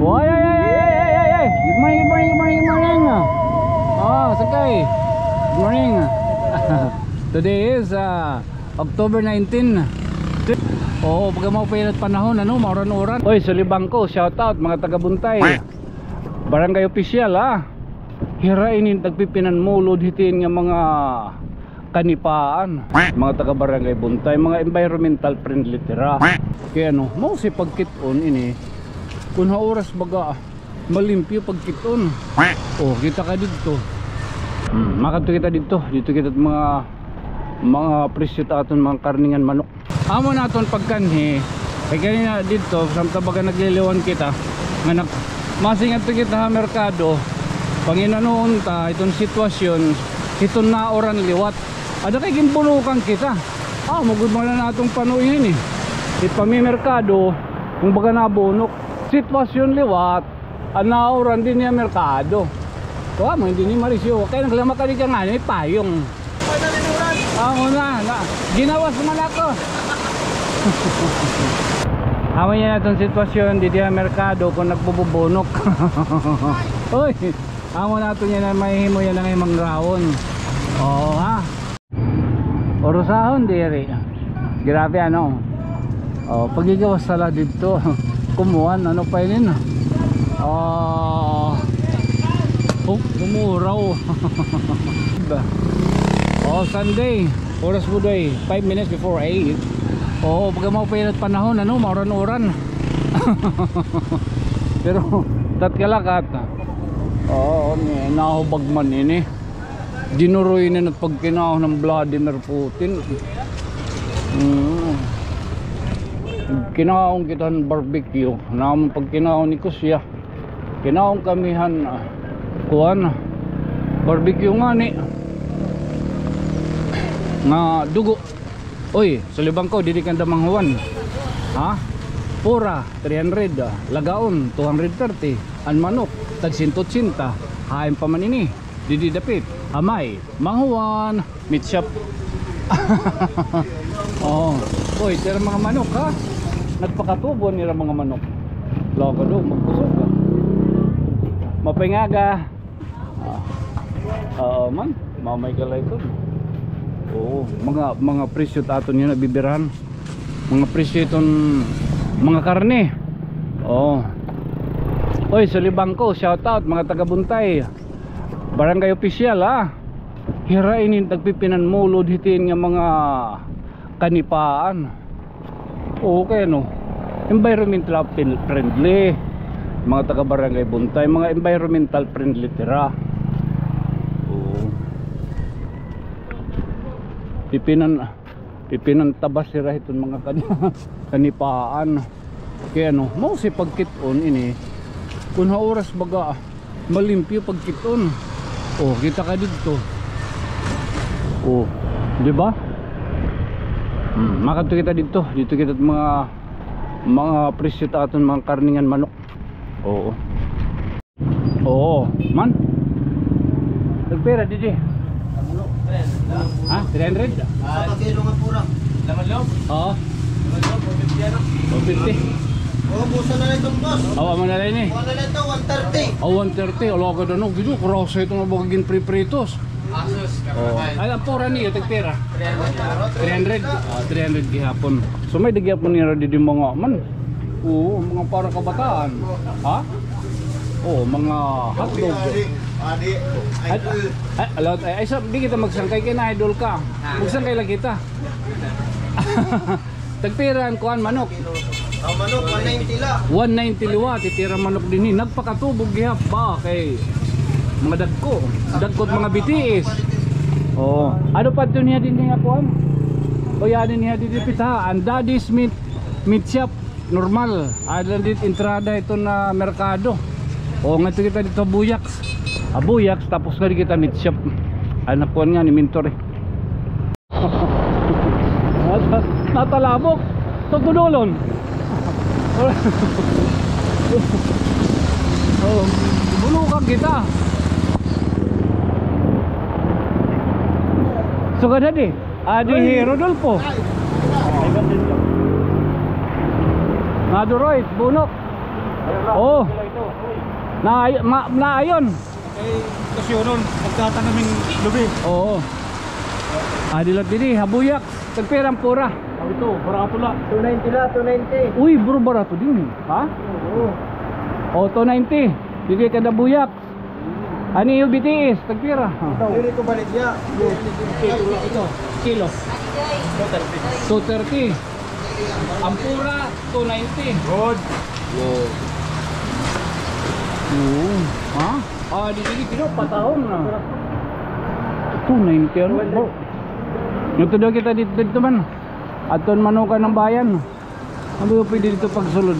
Ay, ay, ay, ay, ay, ay, ay. Good morning, good morning, good morning, good morning. Oh, sakay. Good morning. Today is October 19. Oo, pagka mga painat panahon, ano, mauran-uran. Oy, Sulibang ko, shout out mga taga-Buntay. Barangay official, hirainin tagpipinan mulod hitin nga mga kanipaan, mga taga-barangay Buntay, mga environmental friendly tira. Kaya ano, mo si pagkiton ini, kung oras baga malimpyo pagkiton. Oh, kita ka dito. Makato kita dito kita mga presyo aton mga karningan manok. Amo naton pagkanhi kay kanina dito samtang baga nagliliwan kita nga masingat kita ha merkado panginanon ta itong sitwasyon iton na oran liwat ada kay gimbunukan kita mugod mo na natong panuhin ipami merkado kung baga nabunok sitwasyon liwat anauran din niya merkado mo hindi ni marisyo kaya naglama ka di ka nga payong ginawas man ako. Amo yan itong sitwasyon di diya merkado kung nagbububunok. Uy, amo nato yan na mahihimo yan ang imang rawon. Oo orosahon diri. Grabe ano. Pagigawas sala dito. Kumuhan ano pa yun kumuraw. Sunday, oras buday 5 minutes before 8. Pagka mga painat panahon, ano, mauran-uran. Pero tatkalakat nahubag man ini dinuroy na pagkinahon ng Vladimir Putin. Kinahon kita ng barbecue naman pagkinahon ni Kusya kinahon kamihan kuhan barbecue nga ni nga dugo. Oy, Sulibang ko didi kan damanghuan. Pura 300, lagaon 230, an manok tag 180. Haim pa man ini. Didi dapit. Amay, manghuan, meat shop. Oy, tira mga manok nagpakatubo nila mga manok. Logo do magkusog. Mapengaga. Man, mamay kalay ko. Mga presyo aton yun nabibirahan. Mga presyo itong mga karne. Oy, Sulibang ko, shout out mga taga-Buntay. Barangay official hirainin tagpipinan mulod hitin nga mga kanipaan. Okay no. Environmental friendly. Mga taga-barangay Buntay, mga environmental friendly tira. Pipinan tabas sira itong mga kanipaan. Kaya ano, mo si pagkiton ini kung oras baga malimpyo pagkiton. Kita ka dito. Di ba? Makato kita dito kita mga presyo aton mga karningan manok. Man. Nagpera DJ. 300? Sa kilo nga pura. Laman loob? Oo. Laman loob, 450 450. Busa na lang itong boss. Mo na rin Busa na lang ito, 130. 130. Ala ka doon. Gido, krasa itong nabagagin pre-pritos. Asus, karabay. Ay, ang pura niyo, tagpera. 300. 300 gihapon. So may digyapon nila di mga man. Mga para kabataan. Mga hotdog. Ay, di kita magsangkay kay na idol ka. Magsangkay lang kita. Tagpiran kuan manok. Manok 190 la. 190 liwa titira manok dinhi. Nagpakatubog gihap ba kay mga dagkot mga BTS. Ano pa to niya din niya kuan? Yan niya din pita. And Daddy's meat shop normal. Adlan dit entrada ito na merkado. Nga kita dito Buyaks. Buyaks tapos nga kita meat shop. Anak ko nga ni mentor natalabok tutulon. Bulukan kita. Suka dadi Adi Rodolfo. Naduroy bunok. Oo. Naayon. Kasi yun nun, pagkatanaming lubi. Oo. Adilat dini, habuyak. Tagperang pura. Ito, barato la. 290 la, 290. Uy, bro, barato din. Ha? Oo. O, 290. Dili ka na buyak. Ani yung BTS, tagpira. Dili ko baligya. Ito, kilo. 230. Ang pura, 290. Good. Oo. Ha? Di kilo, patahon na. 290 ano, bro. Yung tudo kita dito man. Aton manukan ng bayan. Ano yung pwede dito pagsulod?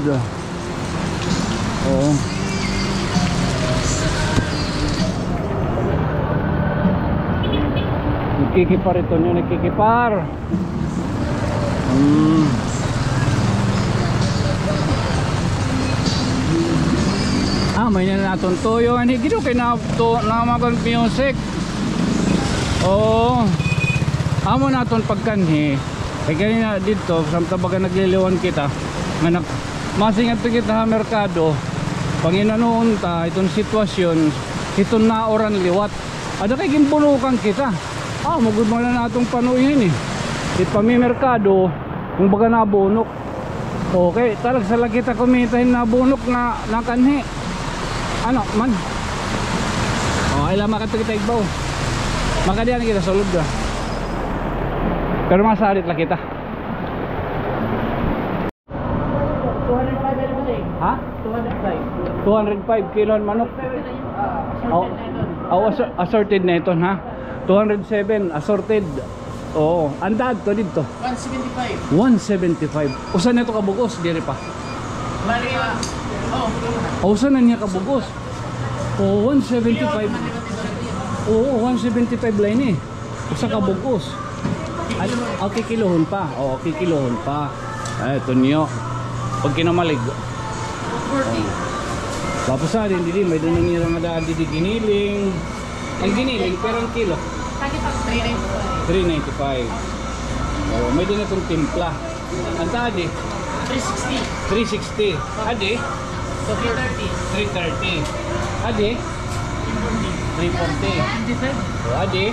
Oo. Nagkikipar ito nyo, nagkikipar. May na naton toyo. Hindi gino kay na magang music. Oo. Amo naton pagkanhi. Kaya ganyan na dito, samta baga nagliliwan kita. Masing ato kita ha merkado. Panginoon ta, itong sitwasyon, itong naoran liwat. Ada kay gimbunukan kita. Magud man na natong panuhin eh. Pami merkado, kung baga nabunok. Okay, talag sa kita kumitahin nabunok na nakanhi. Ano man? Ay lang makato kita igbaw. Makadiyan kita sulod ka. Pero masalit lang kita. 205 Ha? 205 kilo ang manok. Assorted na ito ha. 207 assorted. Oo, andad to dito. 175. 175. Usan na ito kabugos, diri pa. Usan na niya kabugos. 175. Oo, 175 line eh. Usa kabugos. Kikilohon pa. Kikilohon pa. Ito niyo. Pag kinamalig. 40. Tapos sa din dili may doon nang nga daan didi giniling. Ang giniling pero ang kilo 395. May din itong timpla. Ang tadi 360. Adi 330. Adi 340. Adi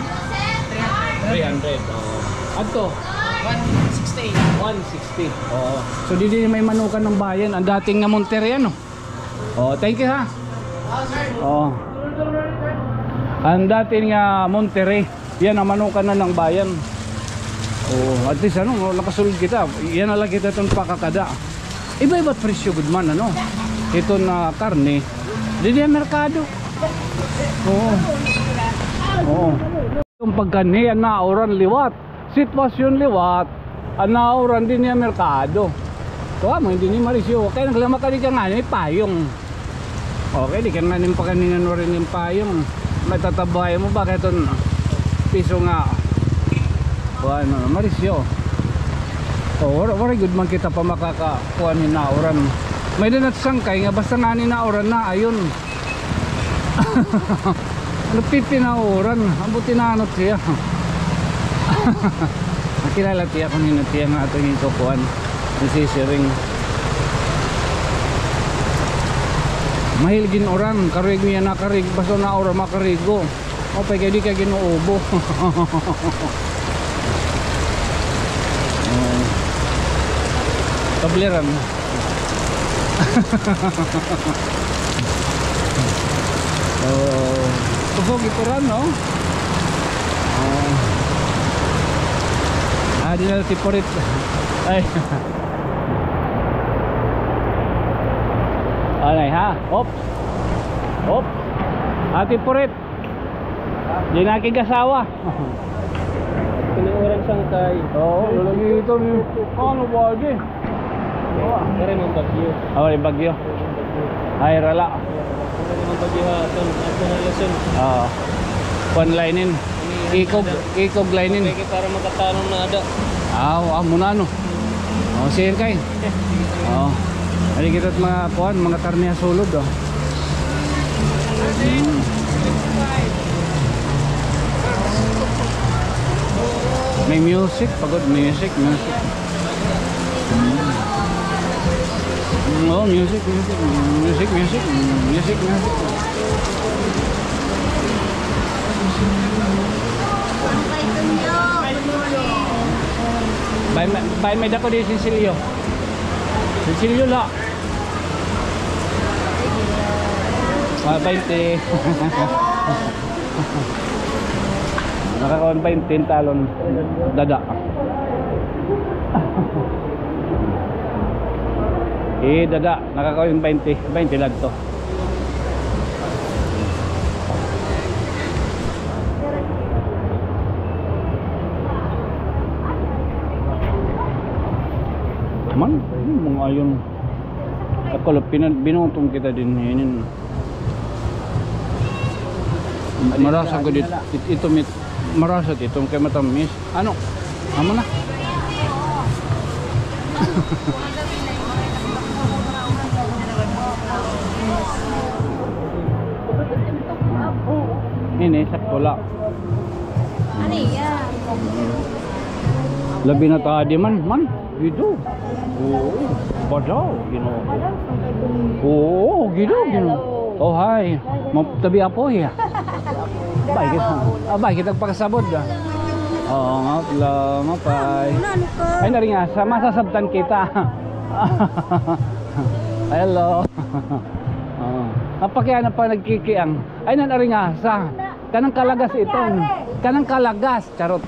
300. Ato 160. So didi may manukan ng bayan. Ang dating nga Monterrey ano. Thank you ha. Ang dating nga Monterrey, yan ang manukan na ng bayan. At least ano, nakasulod kita. Yan na lang kita itong pakakada. Iba-iba presyo good man ano. Ito na karne, didi ang merkado. Yung pagkani, ang naoran liwat. Sitwasyon liwat, ang naoran din yung merkado. Mo hindi ni marisyo. Kaya naglama ka di ka nga, may payong. Okay, di ka nga nin pagkaninan mo rin yung payong. May tatabay mo, bakit ito piso nga. Marisyo. Wala good man kita pa makakakuha ni naoran. May din at sangkay nga, basta nga ni naoran na, ayun. Nagpipinauran, abuti na anot siya. Nakilala tiya kung hinatiya nga ito yung kukuhan. Nasisiring. Mahiligin oran, karig niya nakarig, basta na oran makarigo. Kaya di ka ginuubo. Kabliran. Tufog ito ran no? Di na tipurit. Ay. Alay ha? Hop. Tipurit. Di na kigasawa. Kiniuran sangkay. Lalagi ito. Ano ba di? Kare ng bagyo. Yung bagyo. Ay rala. Kare ng bagyo haton. Ato na lesson. Panlinin. Ikog linin. Kaya para makatanong na ada. Muna no. Sige kay. Ari kita mga kuan, mga karne sulod May music, pagod music. Oh, music. Bay may dako di Cecilio. Cecilio la. 20. Nakakaon 20 talon dada. Dada, nakakaon 20 lang to. Man, mga ayon. Ako binutong kita din hinin. Marasa ko dito. Ito marasa dito kay matamis. Ano? Amo na. Ini sakto lang. Ano yan? Labi na tadi man. Gitu. Oo. Badaw, Ginoo. Oo, Ginoo. Oh, hi. Tabi apo ya. Abay kita pagkasabod. Oo nga, pay. Ay na rin nga, masasabtan kita. Hello. Napakiana pa nagkikiang. Ay na rin nga, kanang kalagas iton. Kanang kalagas, charot.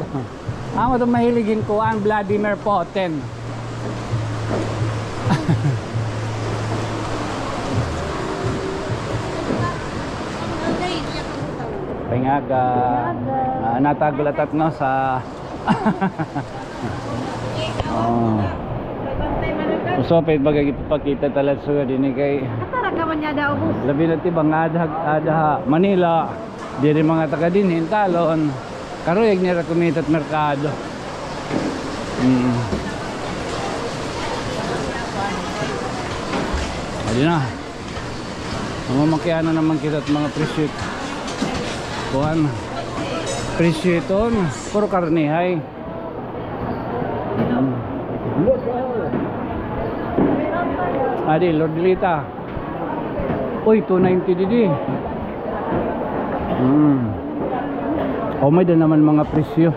Amo itong mahiligin ko ang Vladimir Putin. Pengaga. Natagulatat no sa Usopit bagay ipakita talat suga din kay labi na tibang ada Manila diri mga taga dinhin talon karuyag nira kumitat merkado. Adi na. Mamakiano naman kita at mga presyo. Buwan. Presyo ito. Puro karnihay. Adi, Lord Lita. Uy, 290 didi. May da naman mga presyo.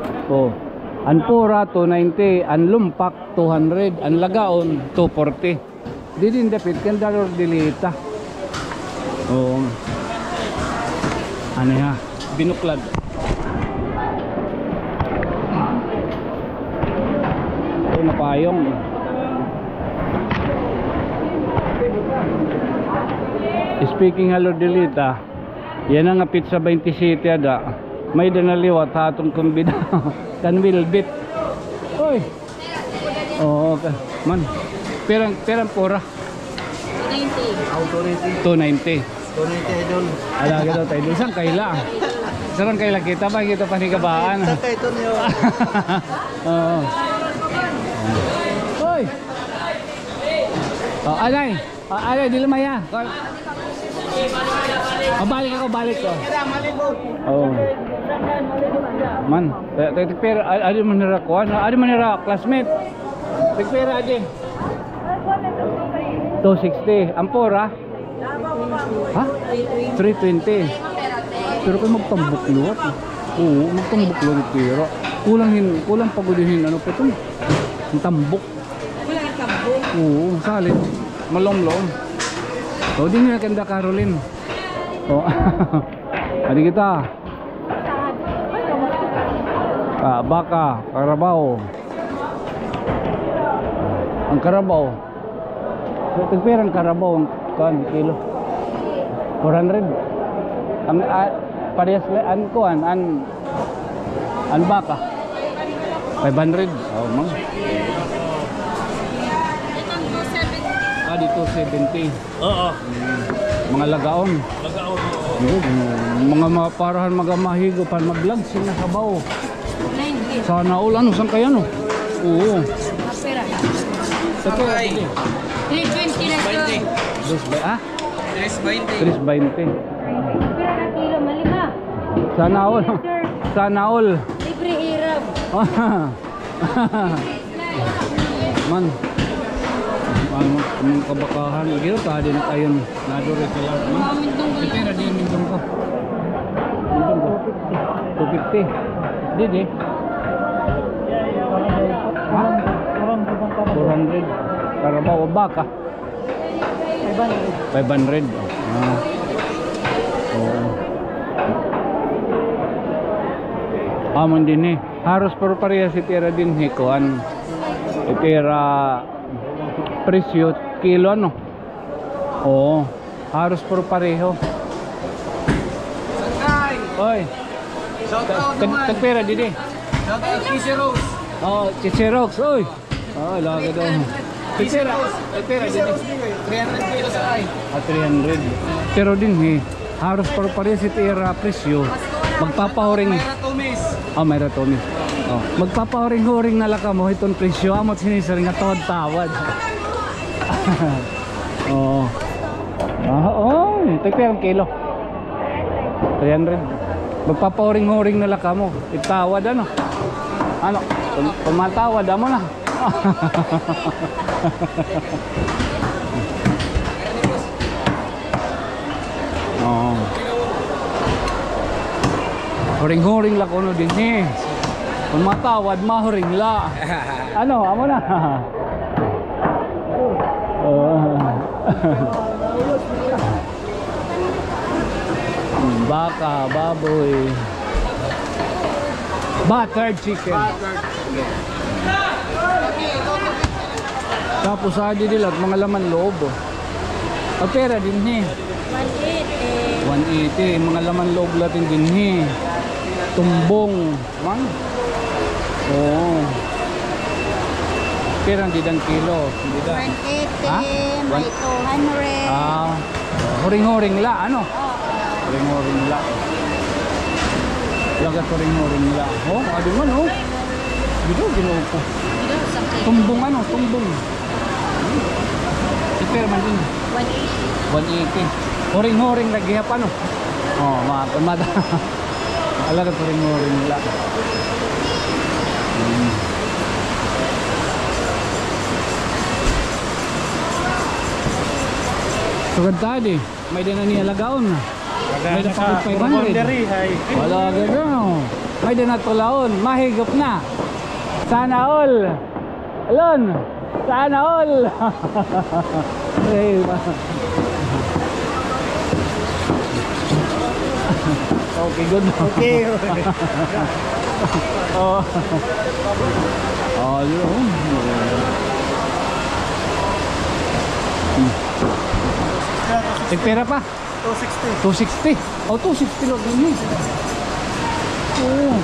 Ang pura 290, ang lumpak 200, ang lagaon 240. Didin dapit kan Lord Lita. Ano ya? Binuklad. Napayong. Speaking Lord Lita, yan ang apit sa 20 city ada. May danaliwat hatong kumbida. Kan wilbit. Oy. Okay. Man. Perang pura. 290. 290 idol. Ala gito tayo. Isang kaila. Sarang kaila kita ba kita panigabaan. Sa kay Tonyo. Oo. Hoy. Alay, di lumaya. Balik ko. Oh. Man, pero ada manira kuan, ada manira classmate. Pera aja. 260. Ampora? Ha? 320. Pero kung magtambok luwat. Oo, magtambok luwat pero. Kulang pagulihin ano pa ito. Ang tambok. Kulang tambok? Oo, salin. Malong-long. O, di nyo kanda Caroline. O, adi kita. Baka, Carabao. Ang Carabao. Tagperang Carabao ang kilo. 400. Ang parehas an kuan an baka. 500. Oh, mang. Dito 270. Oo. Mga lagaon. Lagaon. Mga parahan magamahigo pa maglag sila sa baw. 90. Sana all ano san kaya no? Oo. Pera. Ito. 320 na ito. Dos ba ah? 320. 320. Pera na kilo, malima. Sana all. Sana all. Libre hirap. Man. Ang kabakahan. Giro ta din ayon nadure sila. Ito na din mindong ko. Mindong ko. 250. Didi. Ha? 400. Karabaw o baka? 500. Ah. Oo. Amon din eh. Haros pero pareha si tira din eh. Kuan. Tira presyo kilo ano. Oo. Haros pero pareho. Sakay! Oy. Shout out naman! Tagpera din eh. Shout out Kisi Rose! Oh, Chicherox. Oy. Oh, laga daw. Tagpera. Tagpera Kisi din eh. Rose din eh. 300 kilo sakay. 300. Pero din eh. Haros pero pareho si tira presyo. Magpapahuring. Mayra Tumis! May ratomis. Oh, magpapahuring-huring na laka mo itong presyo amot sinisaring nga tawad-tawad. Oh. Oh, tagpera kilo. 300. Magpapahuring-huring na laka mo. Itawad ano? Ano? Pumatawad amo na. Oh. Huring-huring la kuno din eh. Kung matawad, mahuring la. Ano, amo na. Baka, baboy. Buttered chicken. Tapos adi nila at mga laman loob. O pera din eh. 180. Mga laman loob latin din eh. Tumbong. Man. Oo. Pera hindi dang kilo. Hindi da. 180, Ha? may 200. Ah. Huring-huring la. Ano? Huring-huring la. Lagat huring-huring la. Oh, adi man oh. Dito, ginoo ko. Dito, sa kilo. Tumbong ano? Tumbong. Si pera man din. 180. 180. Huring-huring lagi pa no. Oh, mata. Alaga huring-huring la. Sugad tadi, may din na niya lagaon. May na pa 500. Wala gano'n. May din na tulaon, mahigop na. Sana all. Alon, sana all. Okay, good. Okay. Oh. Oh, yun. Nagpera pa? 260. 260. Oh, 260 lang din eh. Oo.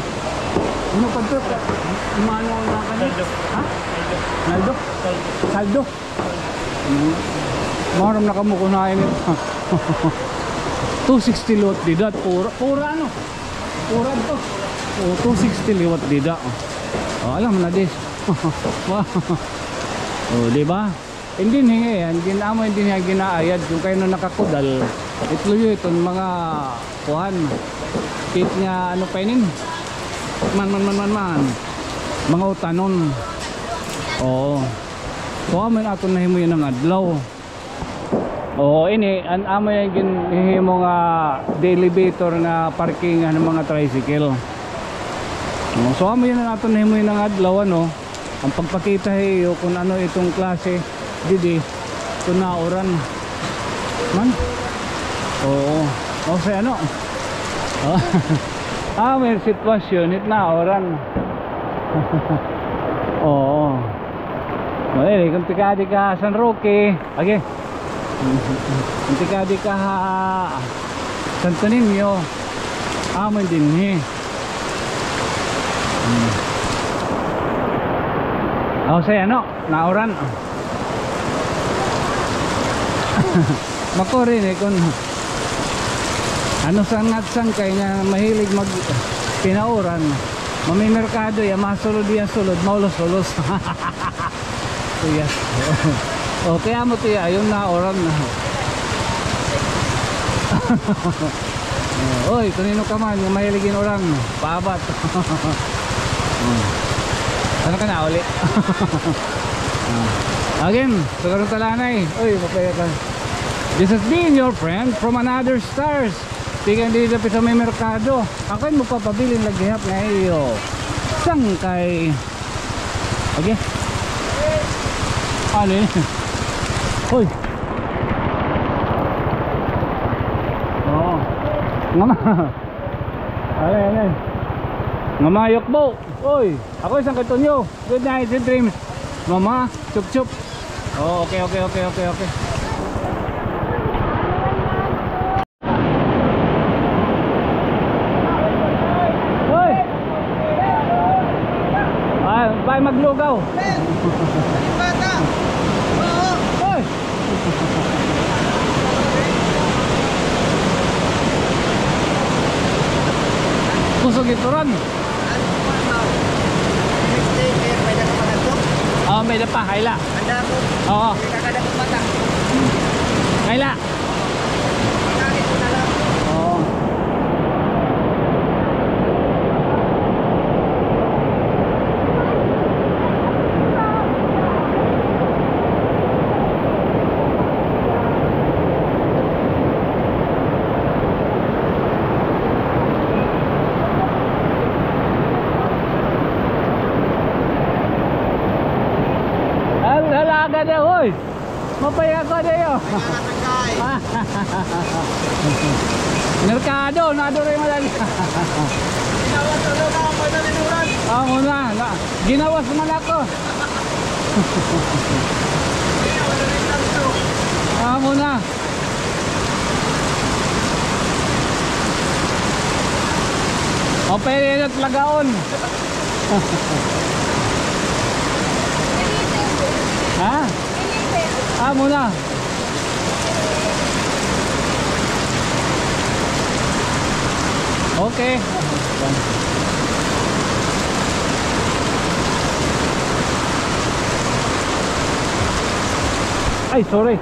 Ano pa ito? Umano na ka niya? Ha? Naldo? Saldo? Maram na kamo kunain ito. 260 liwat dida. Pura ano? Pura ito. Oh, 260 liwat dida. Oh, alam mo na dis. Wow. Oh, di ba? Hindi hingi yan, ginamo hindi niya ginaayad kung kayo na nakakudal. Itlo itong mga kuhan. Kit nga ano pa yun? Man. Mga utanon. Oo. So amin ato na himo yun ng adlaw. Oo, ini an amo yung ginhimo nga elevator na parking ng mga tricycle. So amo yun ato na himo yun ng adlaw ano. Ang pagpakita kung ano itong klase didi tunauran man. Oo. O say ano? Oh. May sitwasyon it na oran. Oo. Well, kung tikadi ka San Roque, okay. Kung tikadi ka Santo Niño, amin din eh. O say ano? Nauran. Mako rin kung ano sangat-sang kay nga mahilig mag pinauran mamimerkado ya masulod yan sulod maulos-ulos. So yes. O kaya mo tiya yung nauran na. Oy, kanino ka man yung mahiligin orang paabat. Ano ka na uli? Again, sa karong talanay. Uy, papaya ka. This has been your friend from another stars. Tigan dito sa may merkado. Ako'y magpapabiling laghihap na iyo. Sangkay. Okay. Ano yun? Uy. Oo. Ngama. Alay. Ngamayok po. Uy. Ako isang katunyo. Good night, good dreams. Mama, chup. Oh, okay. Hoy! Bye maglugaw. Bata! Oo! Hoy! Kusog ito ron. Next day, may nakapalag ko. Oh, may dapa, hayla. Handa ko. Oo, May kakadapot mata. hayla. Pagkakit ko na lang. Oo. Halaga na, hoy. Mapaya ko na yun. Nakakatagay. Merkado, nado rin madali. Ginawa tulog ako pa na linuran. Ako na. Ginawas man ako. Ginawa na rin lang to. Ako na. O pwede at lagaon. Ha? Muna. Okay. Ay, sorry.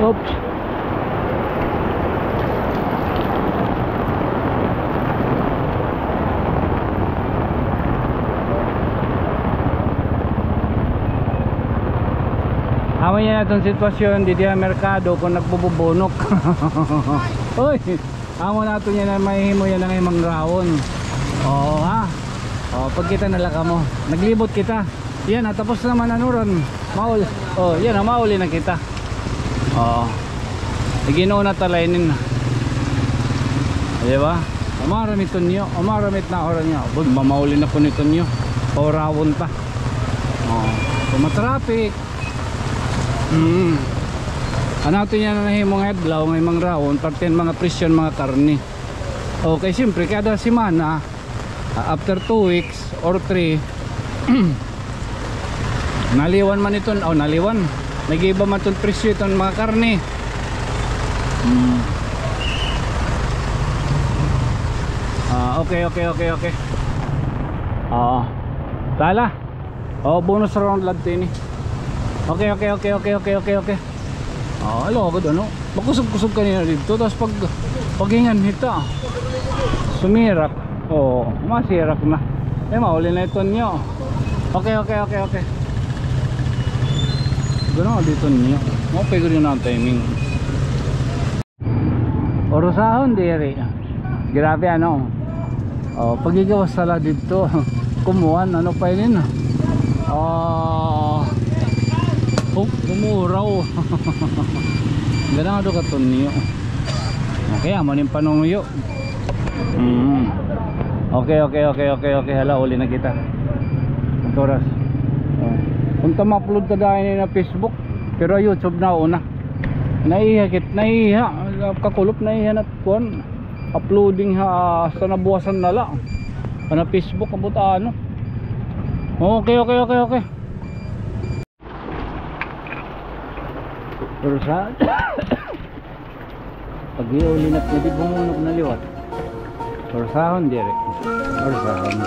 Oops. Amay niya natong sitwasyon di diya merkado kung nagbububunok. Uy, amo nato niya na mahimo yan ng imang rawon. Oo ha. O pag kita nalaka mo, naglibot kita. Yan, tapos naman anuron. Maul. Oh, yan, mauli na kita. Oo. Ginoo na talainin na. Di ba? Umaramit tunyo, umaramit na oras niya. Bud mamauli na po nito niyo. Paurawon pa. Oo. Kumatraffic. Anato niya na nahimong adlaw ng imang rawon parten mga presyon mga karne. Okay, siyempre kada semana after 2 weeks or 3 naliwan man ito, naliwan nag-iba man itong presyo itong mga karne. Okay. Tala. Bonus round lad ini. Okay. Alo agad ano. Makusog-kusog kanina dito. Tapos paghingan hita. Sumirak. Masirak na. Mauli na ito nyo. Okay. Gano'n dito nyo. Okay ko rin ang timing. Orosahon diri. Grabe ano. Pagigawas sala dito. Kumuhan ano pa yun. Umuraw. Ganang ado katon niyo. Okay, amo ning panunguyo. Okay. Hala, uli na kita. Oras. Punta ma-upload ta dahil na Facebook, pero YouTube na una. Naiha kakulop naiha na kuan. Uploading ha sa nabuwasan na lang. Ana Facebook abot ano. Okay. Pero sa pag-iuli na di bumunok na liwat. Pero sahon dire. Or sahon.